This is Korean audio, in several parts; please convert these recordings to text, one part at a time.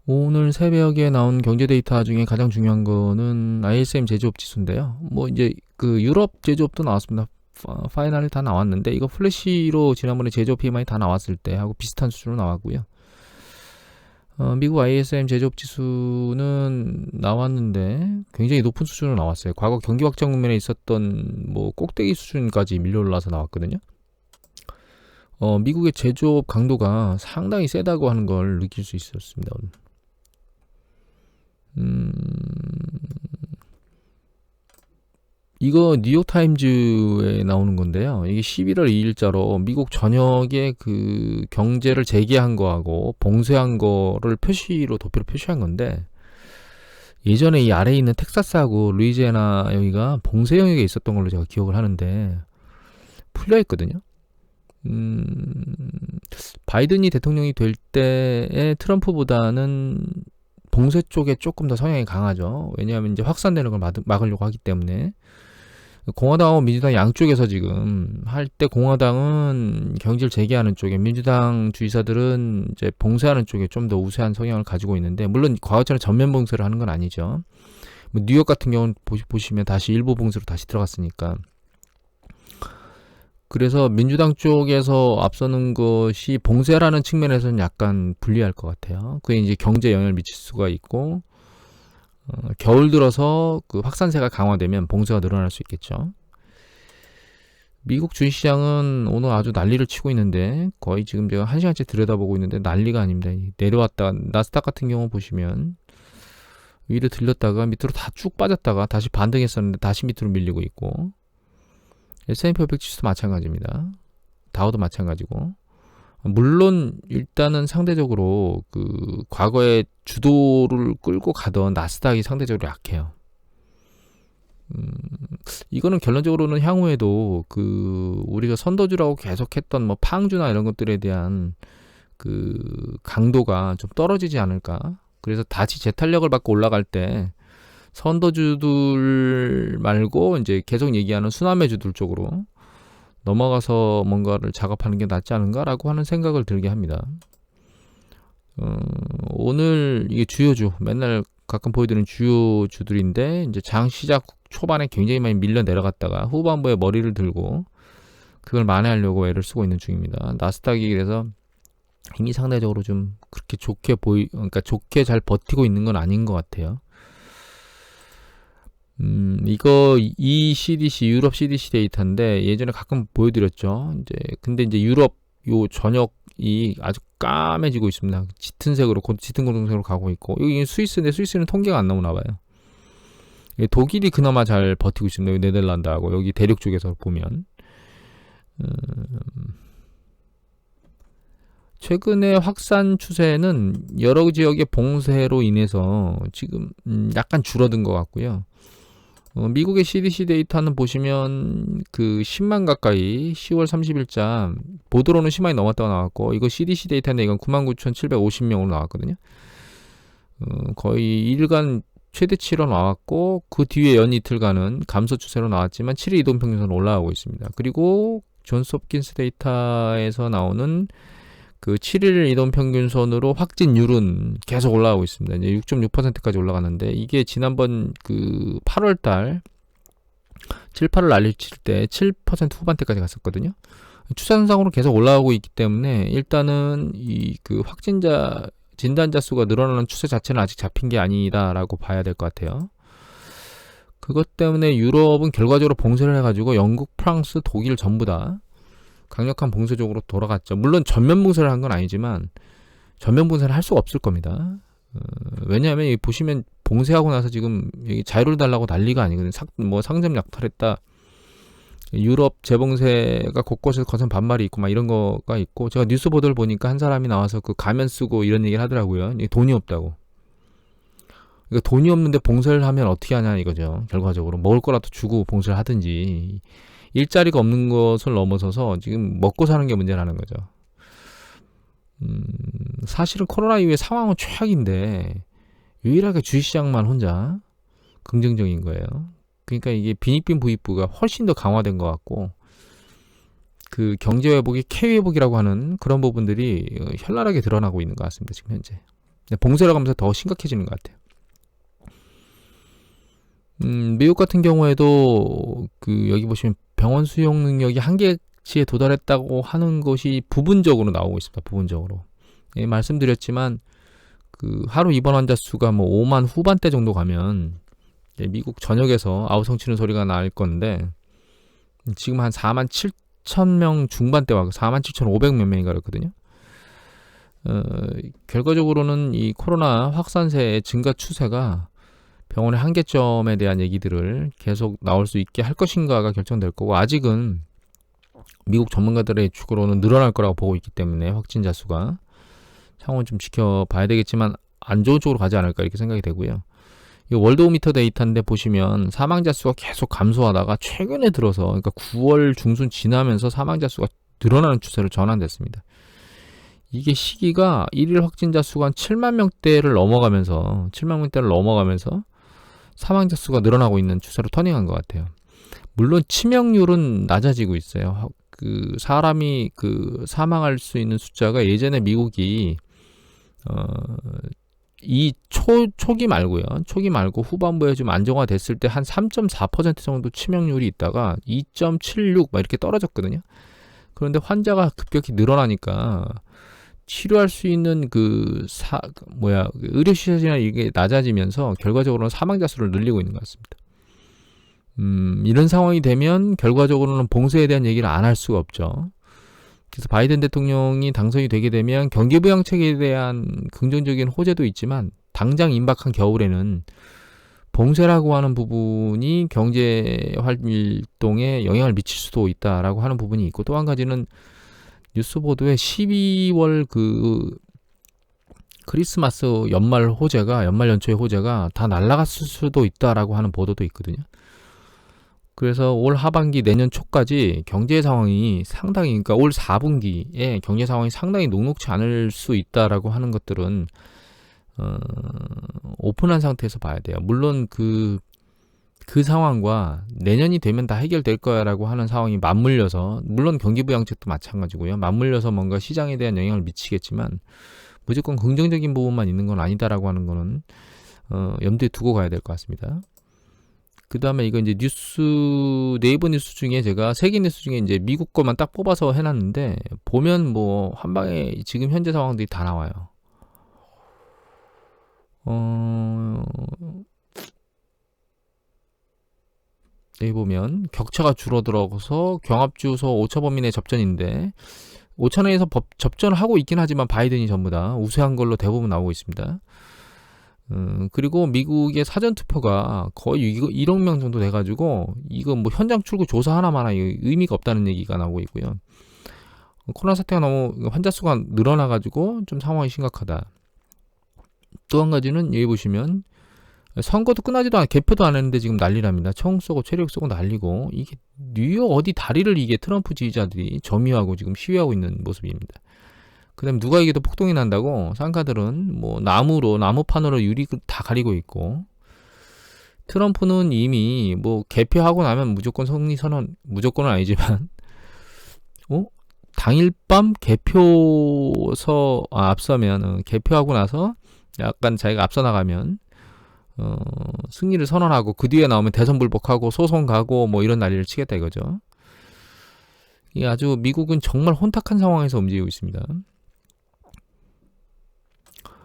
오늘 새벽에 나온 경제 데이터 중에 가장 중요한 거는 ISM 제조업 지수인데요. 뭐 이제 그 유럽 제조업도 나왔습니다. 파이널이 다 나왔는데 이거 플래시로 지난번에 제조업 PMI 다 나왔을 때 하고 비슷한 수준으로 나왔고요. 미국 ISM 제조업 지수는 나왔는데 굉장히 높은 수준으로 나왔어요. 과거 경기 확장 국면에 있었던 뭐 꼭대기 수준까지 밀려 올라서 나왔거든요. 미국의 제조업 강도가 상당히 세다고 하는 걸 느낄 수 있었습니다. 음, 이거 뉴욕타임즈에 나오는 건데요. 이게 11월 2일자로 미국 전역에 그 경제를 재개한 거하고 봉쇄한 거를 표시로 도표로 표시한 건데, 예전에 이 아래에 있는 텍사스하고 루이지애나 여기가 봉쇄 영역에 있었던 걸로 제가 기억을 하는데 풀려 있거든요. 바이든이 대통령이 될 때의 트럼프보다는 봉쇄 쪽에 조금 더 성향이 강하죠. 왜냐하면 이제 확산되는 걸 막으려고 하기 때문에. 공화당하고 민주당 양쪽에서 지금 할 때 공화당은 경제를 재개하는 쪽에, 민주당 주지사들은 이제 봉쇄하는 쪽에 좀 더 우세한 성향을 가지고 있는데, 물론 과거처럼 전면 봉쇄를 하는 건 아니죠. 뭐 뉴욕 같은 경우는 보시면 다시 일부 봉쇄로 다시 들어갔으니까. 그래서 민주당 쪽에서 앞서는 것이 봉쇄라는 측면에서는 약간 불리할 것 같아요. 그게 이제 경제 영향을 미칠 수가 있고, 겨울 들어서 그 확산세가 강화되면 봉쇄가 늘어날 수 있겠죠. 미국 주식시장은 오늘 아주 난리를 치고 있는데, 거의 지금 제가 1시간째 들여다보고 있는데 난리가 아닙니다. 내려왔다가 나스닥 같은 경우 보시면 위로 들렸다가 밑으로 다 쭉 빠졌다가 다시 반등했었는데 다시 밑으로 밀리고 있고, S&P 500 지수도 마찬가지입니다. 다우도 마찬가지고. 물론 일단은 상대적으로 그 과거에 주도를 끌고 가던 나스닥이 상대적으로 약해요. 이거는 결론적으로는 향후에도 그 우리가 선도주라고 계속했던 뭐 팡주나 이런 것들에 대한 그 강도가 좀 떨어지지 않을까. 그래서 다시 재탄력을 받고 올라갈 때 선도주들 말고 이제 계속 얘기하는 순환매주들 쪽으로 넘어가서 뭔가를 작업하는 게 낫지 않은가라고 하는 생각을 들게 합니다. 오늘 이게 주요주, 맨날 가끔 보여드리는 주요주들인데, 이제 장 시작 초반에 굉장히 많이 밀려 내려갔다가 후반부에 머리를 들고 그걸 만회하려고 애를 쓰고 있는 중입니다. 나스닥이 그래서 힘이 상대적으로 좀 그렇게 그러니까 좋게 잘 버티고 있는 건 아닌 것 같아요. 이거 ECDC 유럽 CDC 데이터인데 예전에 가끔 보여드렸죠. 근데 이제 유럽 요 전역이 아주 까매지고 있습니다. 짙은 색으로, 짙은 고동색으로 가고 있고, 여기 스위스인데 스위스는 통계가 안 나오나 봐요. 독일이 그나마 잘 버티고 있습니다. 여기 네덜란드하고 여기 대륙 쪽에서 보면. 최근에 확산 추세는 여러 지역의 봉쇄로 인해서 지금 약간 줄어든 것 같고요. 미국의 CDC 데이터는 보시면 그 10만 가까이 10월 30일자 보드로는 10만이 넘었다고 나왔고, 이거 CDC 데이터인데 이건 99,750명으로 나왔거든요. 거의 일간 최대치로 나왔고, 그 뒤에 연 이틀간은 감소 추세로 나왔지만 7일 이동평균선은 올라가고 있습니다. 그리고 존스홉킨스 데이터에서 나오는 그 7일 이동평균선으로 확진율은 계속 올라가고 있습니다. 이제 6.6%까지 올라갔는데, 이게 지난번 그 8월달 7, 8월 난리칠 때 7% 후반대까지 갔었거든요. 추세선상으로 계속 올라가고 있기 때문에 일단은 이 그 확진자 진단자 수가 늘어나는 추세 자체는 아직 잡힌 게 아니다라고 봐야 될 것 같아요. 그것 때문에 유럽은 결과적으로 봉쇄를 해가지고 영국, 프랑스, 독일 전부 다 강력한 봉쇄 쪽으로 돌아갔죠. 물론 전면 봉쇄를 한 건 아니지만 전면 봉쇄를 할 수가 없을 겁니다. 왜냐하면 여기 보시면 봉쇄하고 나서 지금 여기 자유를 달라고 난리가 아니거든요. 뭐 상점 약탈했다, 유럽 재봉쇄가 곳곳에서 거센 반발이 있고 막 이런 거가 있고, 제가 뉴스 보도를 보니까 한 사람이 나와서 그 가면 쓰고 이런 얘기를 하더라고요. 돈이 없다고. 그러니까 돈이 없는데 봉쇄를 하면 어떻게 하냐 이거죠. 결과적으로 먹을 거라도 주고 봉쇄를 하든지. 일자리가 없는 것을 넘어서서 지금 먹고 사는 게 문제라는 거죠. 사실은 코로나 이후에 상황은 최악인데 유일하게 주식시장만 혼자 긍정적인 거예요. 그러니까 이게 빈익빈 부익부가 훨씬 더 강화된 것 같고, 그 경제 회복이 K 회복이라고 하는 그런 부분들이 현란하게 드러나고 있는 것 같습니다. 지금 현재. 봉쇄라고 하면서 더 심각해지는 것 같아요. 미국 같은 경우에도 여기 보시면 병원 수용 능력이 한계치에 도달했다고 하는 것이 부분적으로 나오고 있습니다. 부분적으로. 예, 말씀드렸지만 하루 입원 환자 수가 뭐 5만 후반대 정도 가면 미국 전역에서 아우성 치는 소리가 날 건데 지금 한 4만 7천 명 중반대 와 4만 7,500 몇 명인가 그랬거든요. 결과적으로는 이 코로나 확산세의 증가 추세가 병원의 한계점에 대한 얘기들을 계속 나올 수 있게 할 것인가가 결정될 거고, 아직은 미국 전문가들의 예측으로는 늘어날 거라고 보고 있기 때문에 확진자 수가 상황을 좀 지켜봐야 되겠지만 안 좋은 쪽으로 가지 않을까 이렇게 생각이 되고요. 이 월드오미터 데이터인데 보시면 사망자 수가 계속 감소하다가 최근에 들어서, 그러니까 9월 중순 지나면서 사망자 수가 늘어나는 추세로 전환됐습니다. 이게 시기가 1일 확진자 수가 한 7만 명대를 넘어가면서 사망자 수가 늘어나고 있는 추세로 터닝한 것 같아요. 물론 치명률은 낮아지고 있어요. 사람이 사망할 수 있는 숫자가 예전에 미국이 이 초기 말고 후반부에 좀 안정화됐을 때 한 3.4% 정도 치명률이 있다가 2.76 막 이렇게 떨어졌거든요. 그런데 환자가 급격히 늘어나니까 치료할 수 있는 의료 시설이나 이게 낮아지면서 결과적으로는 사망자 수를 늘리고 있는 것 같습니다. 이런 상황이 되면 결과적으로는 봉쇄에 대한 얘기를 안 할 수가 없죠. 그래서 바이든 대통령이 당선이 되게 되면 경기부양책에 대한 긍정적인 호재도 있지만 당장 임박한 겨울에는 봉쇄라고 하는 부분이 경제 활동에 영향을 미칠 수도 있다라고 하는 부분이 있고, 또 한 가지는 뉴스 보도에 12월 크리스마스 연말 연초의 호재가 다 날아갔을 수도 있다라고 하는 보도도 있거든요. 그래서 올 하반기 내년 초까지 경제 상황이 상당히, 그러니까 올 4분기에 경제 상황이 상당히 녹록치 않을 수 있다라고 하는 것들은 오픈한 상태에서 봐야 돼요. 물론 그 상황과 내년이 되면 다 해결될 거야라고 하는 상황이 맞물려서, 물론 경기부양책도 마찬가지고요. 맞물려서 뭔가 시장에 대한 영향을 미치겠지만 무조건 긍정적인 부분만 있는 건 아니다라고 하는 거는 염두에 두고 가야 될 것 같습니다. 그 다음에 이거 이제 네이버 뉴스 중에 제가 세계 뉴스 중에 이제 미국 거만 딱 뽑아서 해놨는데, 보면 뭐 한 방에 지금 현재 상황들이 다 나와요. 여기 보면 격차가 줄어들어서 경합주소 5차 범위 내 접전인데 5차 내에서 접전을 하고 있긴 하지만 바이든이 전부 다 우세한 걸로 대부분 나오고 있습니다. 그리고 미국의 사전투표가 거의 1억 명 정도 돼가지고 이거 뭐 현장 출구 조사 하나만 의미가 없다는 얘기가 나오고 있고요. 코로나 사태가 너무 환자 수가 늘어나가지고 좀 상황이 심각하다. 또 한 가지는 여기 보시면 선거도 끝나지도 않아, 개표도 안 했는데 지금 난리랍니다. 총 쏘고 체력 쏘고 난리고, 이게 뉴욕 어디 다리를 이게 트럼프 지지자들이 점유하고 지금 시위하고 있는 모습입니다. 그 다음에 누가 이게도 폭동이 난다고 상가들은 뭐 나무판으로 유리 다 가리고 있고, 트럼프는 이미 뭐 개표하고 나면 무조건 승리 선언, 무조건은 아니지만 당일 밤 앞서면 개표하고 나서 약간 자기가 앞서 나가면 승리를 선언하고 그 뒤에 나오면 대선 불복하고 소송 가고 뭐 이런 난리를 치겠다 이거죠. 이게 아주 미국은 정말 혼탁한 상황에서 움직이고 있습니다.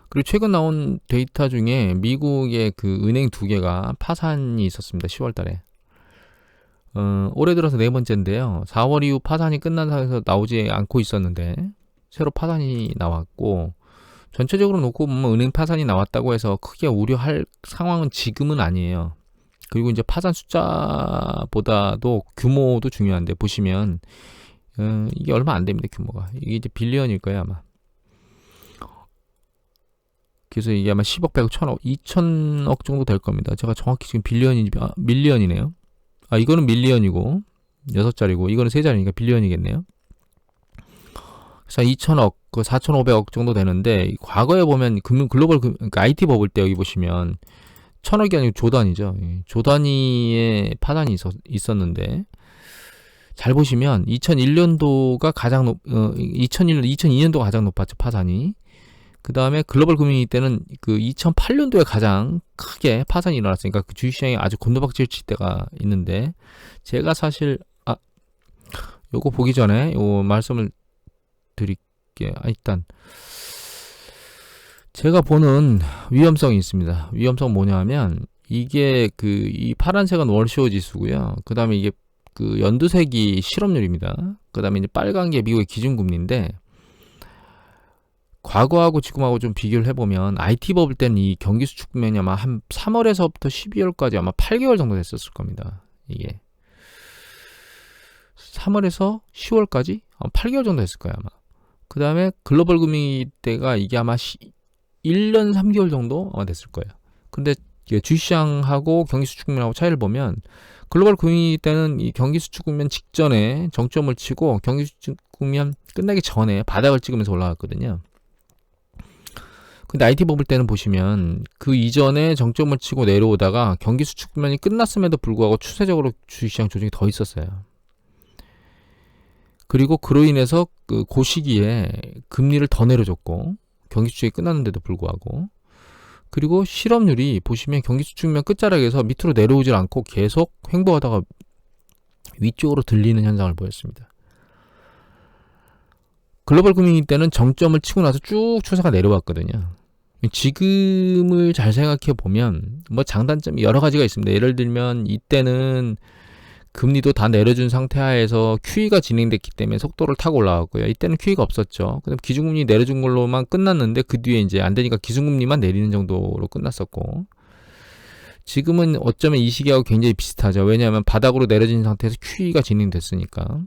그리고 최근 나온 데이터 중에 미국의 은행 2개가 파산이 있었습니다. 10월 달에. 올해 들어서 4번째인데요. 4월 이후 파산이 끝난 상황에서 나오지 않고 있었는데 새로 파산이 나왔고, 전체적으로 놓고 보면 은행 파산이 나왔다고 해서 크게 우려할 상황은 지금은 아니에요. 그리고 이제 파산 숫자보다도 규모도 중요한데, 보시면 이게 얼마 안 됩니다. 규모가. 이게 이제 빌리언일 거예요 아마. 그래서 이게 아마 10억, 100억, 1000억, 2000억 정도 될 겁니다. 제가 정확히 지금 빌리언인지, 밀리언이네요. 이거는 밀리언이고 6자리고 이거는 3자리니까 빌리언이겠네요. 그래서 2000억, 4500억 정도 되는데, 과거에 보면 그러니까 IT 버블 때 여기 보시면 1000억이 아니고 조단위죠. 조단위의 파산이 있었는데, 잘 보시면 2001년도가 가장 2002년도가 가장 높았죠, 파산이. 그 다음에 글로벌 금융위기 때는 그 2008년도에 가장 크게 파산이 일어났으니까 그 주식시장이 아주 곤두박질 칠 때가 있는데, 제가 사실 요거 보기 전에 요 말씀을 드릴게요. 일단 제가 보는 위험성이 있습니다. 위험성 뭐냐면, 이게 이 파란색은 월쇼 지수고요. 그 다음에 이게 그 연두색이 실업률입니다. 그 다음에 이제 빨간 게 미국의 기준금리인데, 과거하고 지금하고 좀 비교를 해보면 IT 버블 때는 이 경기 수축 국면이 아마 한 3월에서부터 12월까지 아마 8개월 정도 됐었을 겁니다. 이게 3월에서 10월까지 8개월 정도 됐을 거예요, 아마. 그 다음에 글로벌 금융위기 때가 이게 아마 1년 3개월 정도 아마 됐을 거예요. 근데 주식시장하고 경기 수축 국면하고 차이를 보면, 글로벌 금융위기 때는 이 경기 수축 국면 직전에 정점을 치고 경기 수축 국면 끝나기 전에 바닥을 찍으면서 올라갔거든요. 근데 IT 버블 때는 보시면 그 이전에 정점을 치고 내려오다가 경기 수축 국면이 끝났음에도 불구하고 추세적으로 주식시장 조정이 더 있었어요. 그리고 그로 인해서 그 시기에 금리를 더 내려줬고, 경기 수축이 끝났는데도 불구하고, 그리고 실업률이 보시면 경기 수축면 끝자락에서 밑으로 내려오질 않고 계속 횡보하다가 위쪽으로 들리는 현상을 보였습니다. 글로벌 금융위기 때는 정점을 치고 나서 쭉 추세가 내려왔거든요. 지금을 잘 생각해 보면 뭐 장단점이 여러 가지가 있습니다. 예를 들면 이때는 금리도 다 내려준 상태 하에서 QE가 진행됐기 때문에 속도를 타고 올라왔고요. 이때는 QE가 없었죠. 그다음 기준금리 내려준 걸로만 끝났는데, 그 뒤에 이제 안 되니까 기준금리만 내리는 정도로 끝났었고, 지금은 어쩌면 이 시기하고 굉장히 비슷하죠. 왜냐하면 바닥으로 내려진 상태에서 QE가 진행됐으니까.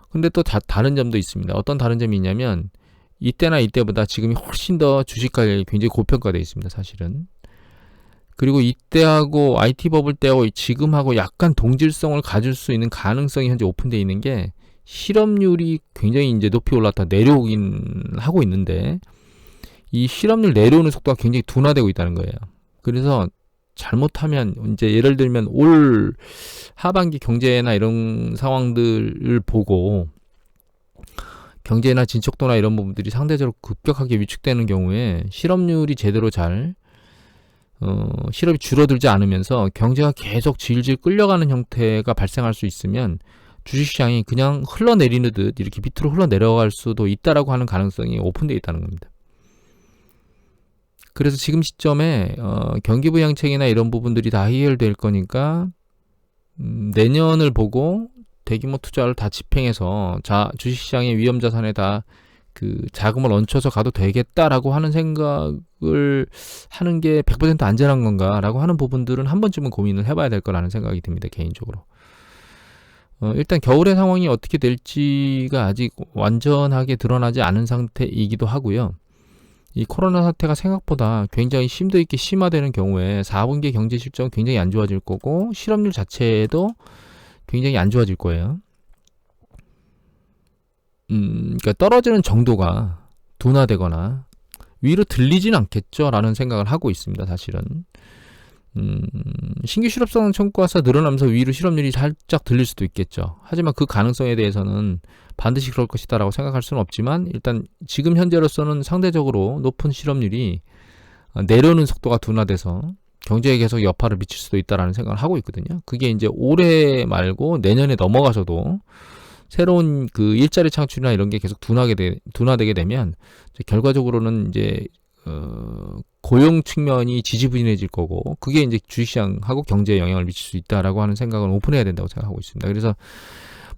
근데 또 다른 점도 있습니다. 어떤 다른 점이 있냐면, 이때나 이때보다 지금이 훨씬 더 주식 가격이 굉장히 고평가되어 있습니다, 사실은. 그리고 이때하고 IT 버블 때하고 지금하고 약간 동질성을 가질 수 있는 가능성이 현재 오픈되어 있는 게, 실업률이 굉장히 이제 높이 올랐다 내려오긴 하고 있는데, 이 실업률 내려오는 속도가 굉장히 둔화되고 있다는 거예요. 그래서 잘못하면 이제 예를 들면 올 하반기 경제나 이런 상황들을 보고 경제나 진척도나 이런 부분들이 상대적으로 급격하게 위축되는 경우에 실업률이 제대로 실업이 줄어들지 않으면서 경제가 계속 질질 끌려가는 형태가 발생할 수 있으면 주식시장이 그냥 흘러내리는 듯 이렇게 밑으로 흘러내려갈 수도 있다라고 하는 가능성이 오픈되어 있다는 겁니다. 그래서 지금 시점에 경기 부양책이나 이런 부분들이 다 해결될 거니까 내년을 보고 대규모 투자를 다 집행해서 주식시장의 위험자산에 다 그 자금을 얹혀서 가도 되겠다라고 하는 생각을 하는 게 100% 안전한 건가라고 하는 부분들은 한 번쯤은 고민을 해봐야 될 거라는 생각이 듭니다, 개인적으로. 일단 겨울의 상황이 어떻게 될지가 아직 완전하게 드러나지 않은 상태이기도 하고요. 이 코로나 사태가 생각보다 굉장히 심도 있게 심화되는 경우에 4분기 경제 실적은 굉장히 안 좋아질 거고, 실업률 자체도 굉장히 안 좋아질 거예요. 그러니까 떨어지는 정도가 둔화되거나 위로 들리진 않겠죠 라는 생각을 하고 있습니다, 사실은. 신규 실업성 청구가 늘어나면서 위로 실업률이 살짝 들릴 수도 있겠죠. 하지만 그 가능성에 대해서는 반드시 그럴 것이다 라고 생각할 수는 없지만, 일단 지금 현재로서는 상대적으로 높은 실업률이 내려오는 속도가 둔화돼서 경제에 계속 여파를 미칠 수도 있다라는 생각을 하고 있거든요. 그게 이제 올해 말고 내년에 넘어가서도 새로운 그 일자리 창출이나 이런 게 계속 둔화되게 되면 결과적으로는 이제 고용 측면이 지지부진해질 거고, 그게 이제 주식시장하고 경제에 영향을 미칠 수 있다라고 하는 생각은 오픈해야 된다고 생각하고 있습니다. 그래서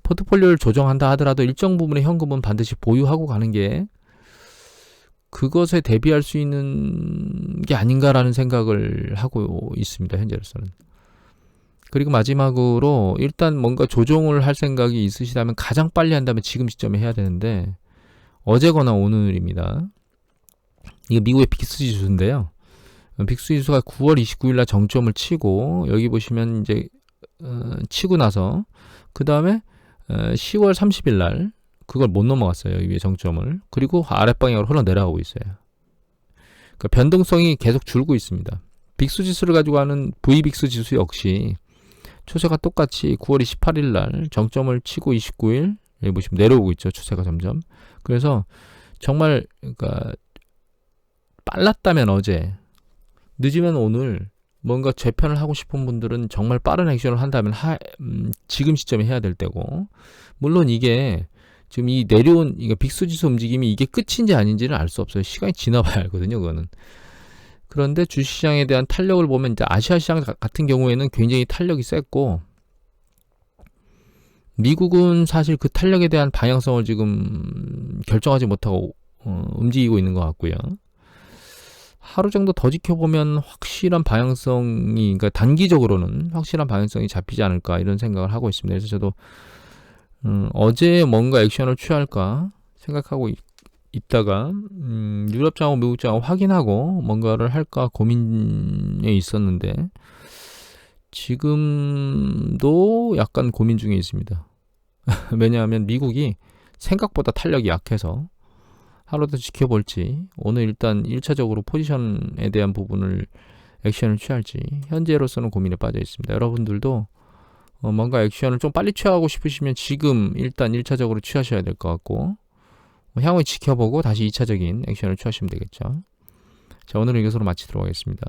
포트폴리오를 조정한다 하더라도 일정 부분의 현금은 반드시 보유하고 가는 게 그것에 대비할 수 있는 게 아닌가라는 생각을 하고 있습니다, 현재로서는. 그리고 마지막으로 일단 뭔가 조정을 할 생각이 있으시다면 가장 빨리 한다면 지금 시점에 해야 되는데, 어제거나 오늘입니다. 이게 미국의 빅스 지수인데요. 빅스 지수가 9월 29일 날 정점을 치고, 여기 보시면 이제 치고 나서 그 다음에 10월 30일 날 그걸 못 넘어갔어요, 여기 위에 정점을. 그리고 아랫방향으로 흘러내려가고 있어요. 그러니까 변동성이 계속 줄고 있습니다. 빅스 지수를 가지고 하는 VBIX 지수 역시 추세가 똑같이 9월 28일 날 정점을 치고 29일 여기 보시면 내려오고 있죠, 추세가 점점. 그래서 정말 그러니까 빨랐다면 어제, 늦으면 오늘 뭔가 재편을 하고 싶은 분들은 정말 빠른 액션을 한다면 지금 시점에 해야 될 때고, 물론 이게 지금 이 내려온 이게 빅스지수 움직임이 이게 끝인지 아닌지는 알 수 없어요. 시간이 지나봐야 알거든요, 그거는. 그런데 주시장에 대한 탄력을 보면 이제 아시아 시장 같은 경우에는 굉장히 탄력이 셌고, 미국은 사실 그 탄력에 대한 방향성을 지금 결정하지 못하고 움직이고 있는 것 같고요. 하루 정도 더 지켜보면 확실한 방향성이, 그러니까 단기적으로는 확실한 방향성이 잡히지 않을까 이런 생각을 하고 있습니다. 그래서 저도 어제 뭔가 액션을 취할까 생각하고 있다가 유럽장하고 미국장하고 확인하고 뭔가를 할까 고민에 있었는데 지금도 약간 고민 중에 있습니다. 왜냐하면 미국이 생각보다 탄력이 약해서 하루 더 지켜볼지, 오늘 일단 1차적으로 포지션에 대한 부분을 액션을 취할지 현재로서는 고민에 빠져 있습니다. 여러분들도 뭔가 액션을 좀 빨리 취하고 싶으시면 지금 일단 1차적으로 취하셔야 될 것 같고, 향후에 지켜보고 다시 2차적인 액션을 취하시면 되겠죠. 자, 오늘은 이것으로 마치도록 하겠습니다.